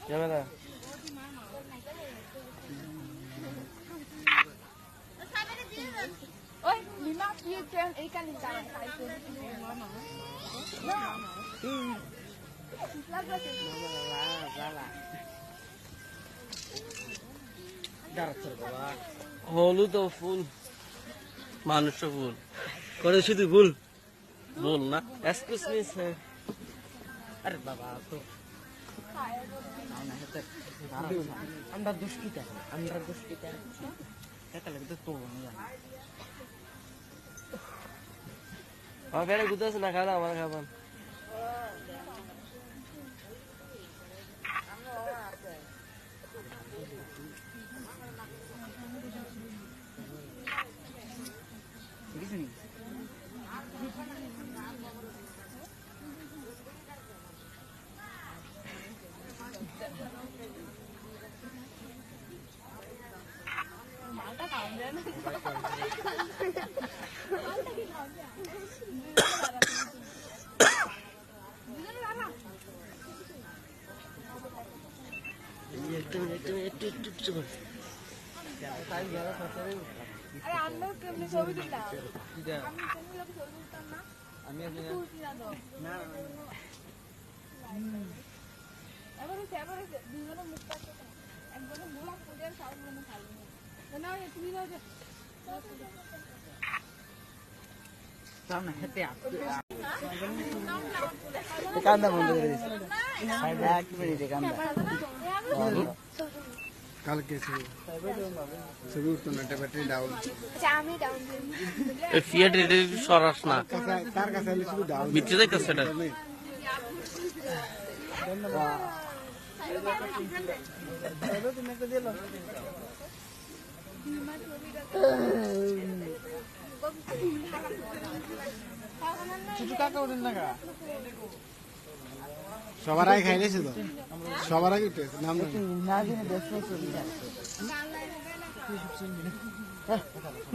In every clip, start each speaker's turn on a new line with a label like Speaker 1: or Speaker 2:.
Speaker 1: যাবে না
Speaker 2: ওই বিমা কি ট্রেন এইখানে যায়
Speaker 1: হলুদ ও ফুল মানুষ ফুল করে শুধু ফুল বল না এক্সকিউজ মি স্যার আরে বাবা তো আমরা দুষ্কৃতা এটা লাগে তো আমার বেড়ে গুদাস না খাওয়া আমার খাবার কান্দা বন্ধ করে দিচ্ছে এক মিনিটে কান্দা
Speaker 3: কালকে ছবি উঠতো না, ব্যাটারি ডাউন।
Speaker 1: ফিয়াট রেটে সরাস না
Speaker 3: তার কাছে শুধু ডাউন
Speaker 1: বিচ্ছে যাইতেছে সেটা
Speaker 3: সবার আগে খাইলেছে তো, সবার আগে উঠেছে নাম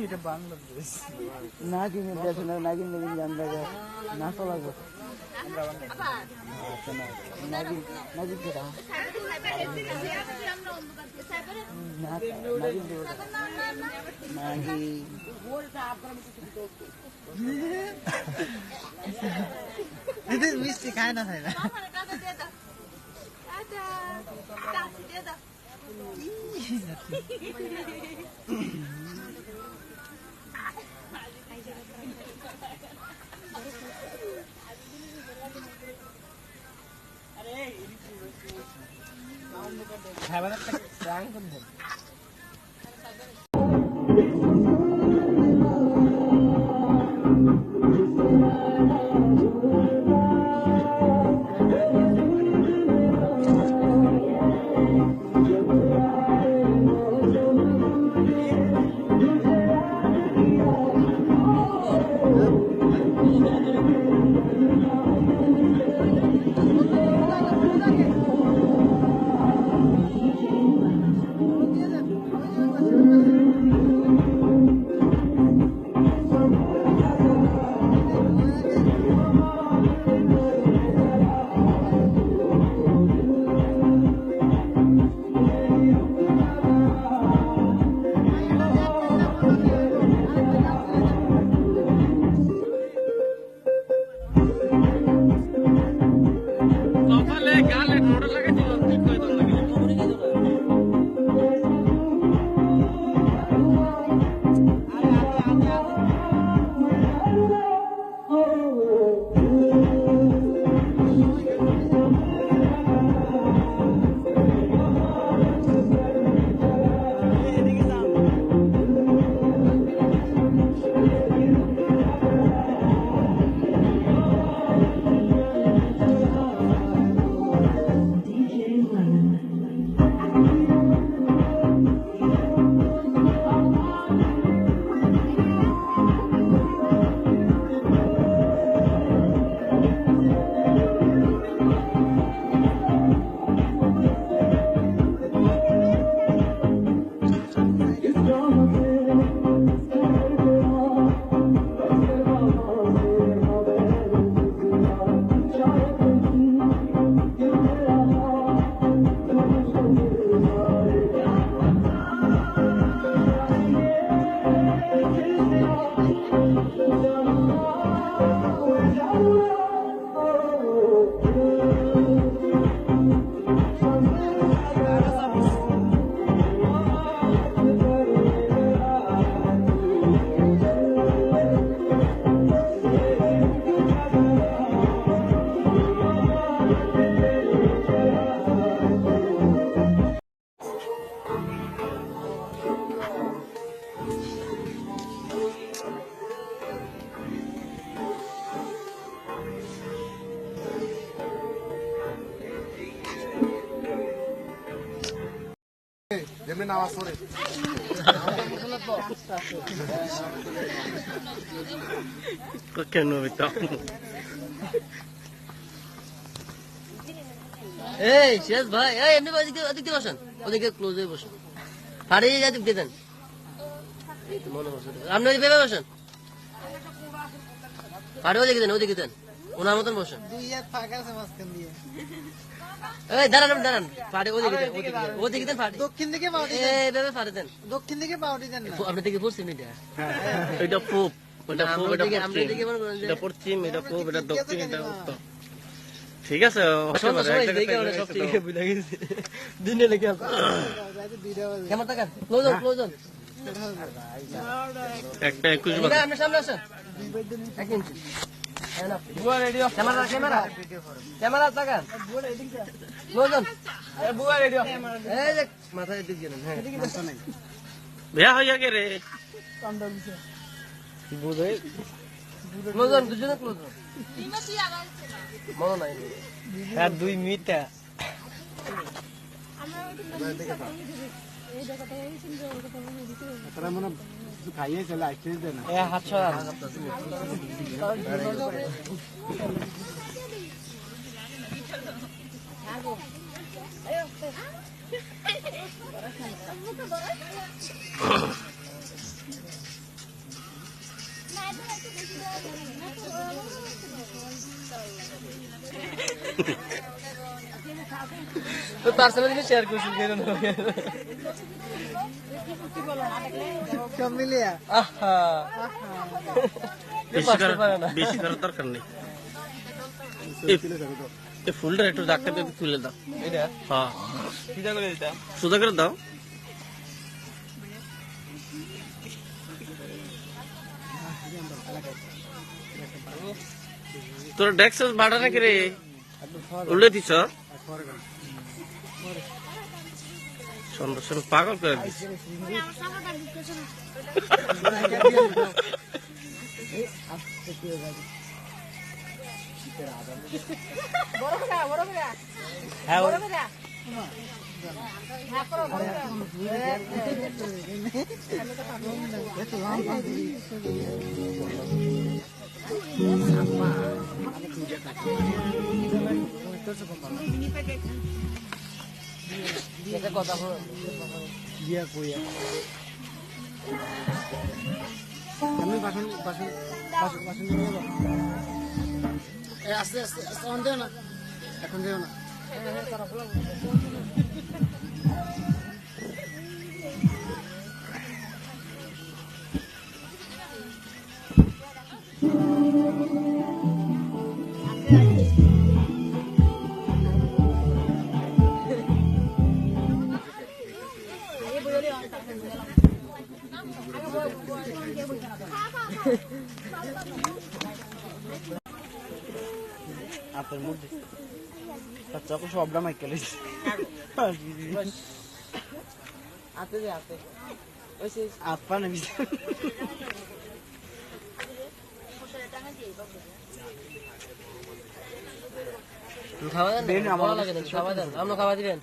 Speaker 4: এটা বাংলাদেশ
Speaker 1: নাগিন দেশ না নাগিন নাগিন গান গায় না তো লাগবে নাগিন নাগিন কেডা নাগিন দেব নাগিন
Speaker 4: এটা মিষ্টি খায় না খায় না
Speaker 1: খাবার একটা রাং করব
Speaker 4: দিয়ে
Speaker 3: যেমনি নামাজ পড়ে
Speaker 1: কেন হইতো এই শেষ ভাই এই এমনি ওদিকে বসেন ওদিকে ক্লোজ হয়ে বসেন ফাড়ি যাদিক দিয়ে দেন মনে বসেন আপনি ভেবে বসেন ফাড়ি ওদিকে দেন ওনার মতন বসেন
Speaker 4: দুই হাত ফাঁকা আছে মাঝখান দিয়ে
Speaker 1: এই দাঁড়ান ফাড়ি ওদিকে দেন ফাড়ি
Speaker 4: দক্ষিণ দিকে পাউডি
Speaker 1: এইভাবে ফাড়ি দেন
Speaker 4: দক্ষিণ দিকে পাউডি দেন না
Speaker 1: আপনি দিকে পশ্চিম এটা এটা পূব ওটা পূব এটা পশ্চিম এটা পূব এটা দক্ষিণ এটা উত্তর ঠিক আছে দিনে লেগে কেমন টাকা ক্লোজ একটা 21 বাজে আপনি সামনে আসেন 1 ইঞ্চি বুয়া রেডিও ক্যামেরা টাকা ক্লোজ বুয়া রেডিও এই যে মাথায় দিক গেলেন হ্যাঁ বেয়া হইয়া গে রে বুঝে ক্লোজ দুজনে ক্লোজ মনে নাই আর 2 মিনিট
Speaker 3: তারা মনে কিছু খাইয়ে চলে আসতে দেয় না
Speaker 1: হাত ছড়া তো পার্সোনালি শেয়ার করছি কেন
Speaker 4: সব মিলিয়া
Speaker 1: আহা বেশি করার দরকার নেই এই ফুলটা একটু ডাক্তার তুলে দাও এটা হ্যাঁ সোজা করে দাও তোর ডেক্স ভাড়া নাকি রে উল্টে দিছ সন্ধ্যা পাগল করে দিস কথা
Speaker 3: দিয়া কইয়া আমি বাসন নিয়ে যাবো আস্তে আস্তে এখন দেও না এখন দেও না
Speaker 4: আপনার মধ্যে বাচ্চাকে সবটা মাইকেল হাতে দে হাতে আপা না
Speaker 1: খাওয়া দিবেন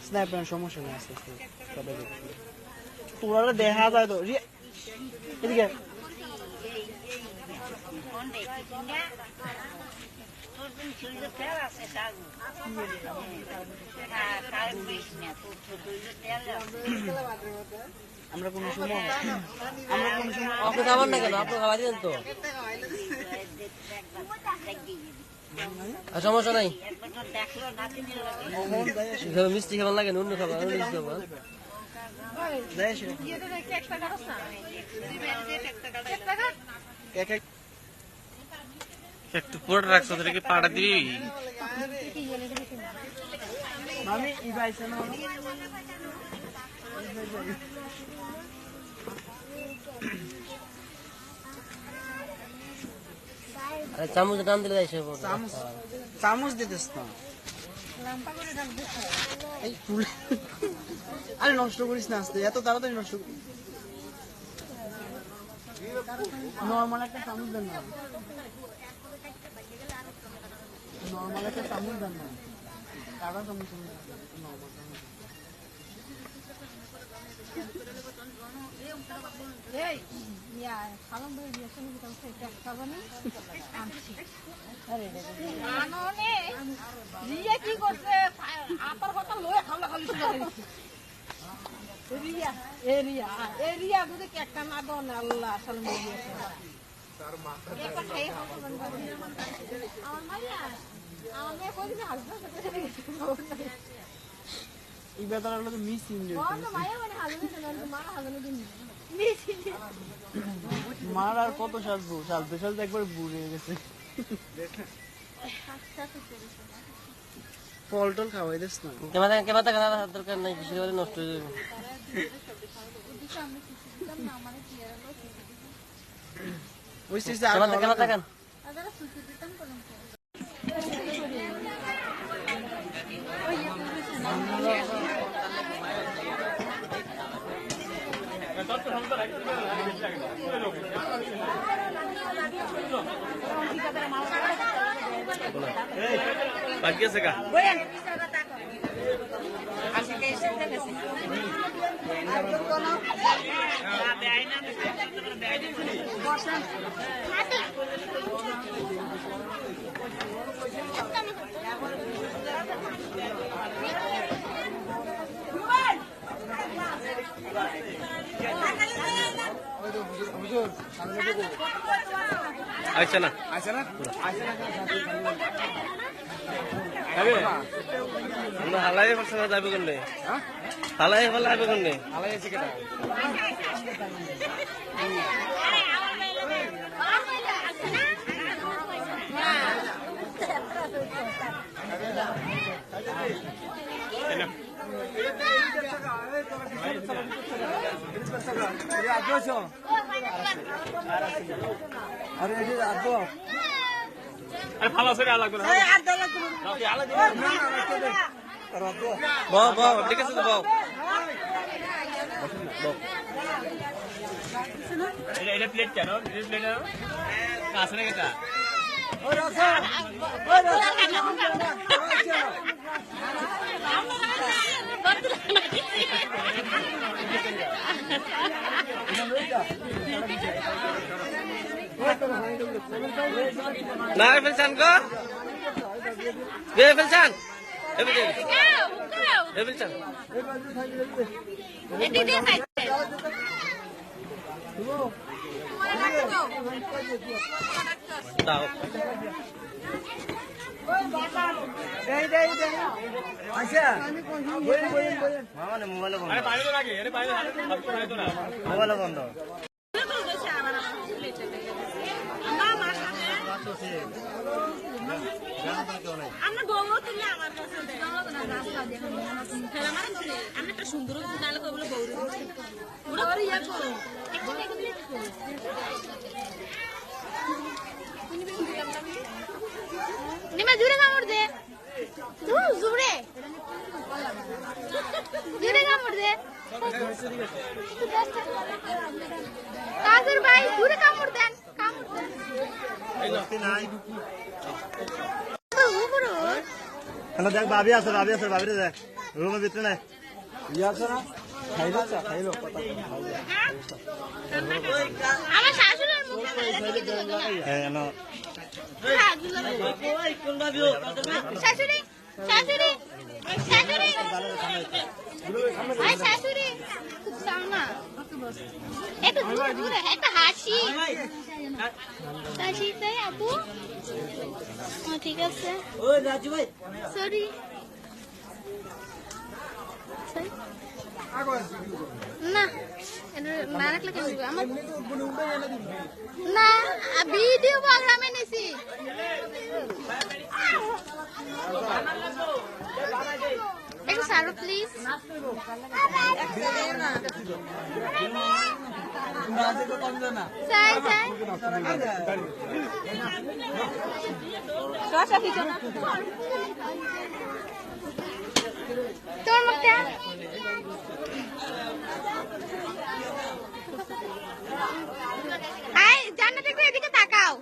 Speaker 4: স্নাইপার সমস্যা নেই আছে তোরা দেখা যায় তো এদিকে আমরা কোন সময়
Speaker 1: আপনি খাবার না কেন আপনি খাওয়া দিবেন তো সমস্যা নাই মিষ্টি খাবার লাগে অন্য খাবার একটু পরে রাখছো কি পাড়া দিবি চামচ টান দিলে
Speaker 4: চামচ দিতেস না আরে নষ্ট করিস না আস্তে এত তাড়াতাড়ি নষ্ট নর্মাল একটা চামচ দেন না নর্মাল একটা চামচ দেন না
Speaker 2: এই ইয়া খালাম বলে দিয়েছেন কি তুমি কেক খাবানি আনছি আননে রিয়া কি করছে আপার কথা লয়ে খালা খালি শুনে দিচ্ছে এরিয়া বুঝে কেকটা না দাও না আল্লাহ আসলে মরে গিয়েছে তার মাথা একটা খাই আমার মাইয়া আমার মেয়ে কইছে হাসবে
Speaker 4: এই বেতন হলো তো মিস ইন
Speaker 2: মাইয়া মানে হাসবে না মা হাসবে দিন
Speaker 4: মার আর কত সাজবো সাজতে একবার বুড়ে গেছে ফল টল খাওয়াই দিস না
Speaker 1: কেমাতা খাওয়ার দরকার নাই, বেশি করে নষ্ট হয়ে যাবে। কেমাতা খান
Speaker 5: বাকি আছে কা আচ্ছা না আমরা হালাই ফেলছে না, যাবে কোননে হালাই ফেলা যাবে কোননে হালাই আছে কেটা ভালো আছে লাগবে না ঠিক আছে তো এটা প্লেট কেন প্লেট কাছে না কেটা না ফেলছান গো বে ফেলছান ফেলছান দাও মোবাইল বন্ধ
Speaker 6: আমরা বউ তুললে আমার কাছে আমি একটা সুন্দর নালে বলে বউ ওরা ওরা ইয়া করো নিমা জুড়ে কামড় দে জুড়ে জুড়ে কামড় দে কাজের ভাই জুড়ে কামড় দেন
Speaker 5: দেখ ভাবি আছে ভাবিরে দেখ রুমের ভিতরে নাই
Speaker 4: ইয়ে আছে না খাইলো
Speaker 6: আমার শাশুড়ির মুখে শাশুড়ি শাশুড়ি শাশুড়ি শাশুড়ি খুব সামনা একটু দূরে একটা হাসি হাসি তাই আপু ঠিক আছে সরি না না রাখলে কেন দিবে আমার না ভিডিও প্রোগ্রামে নিছি একটু সারো প্লিজ চাই তোর মুখটা জান্নাত একটু এদিকে তাকাও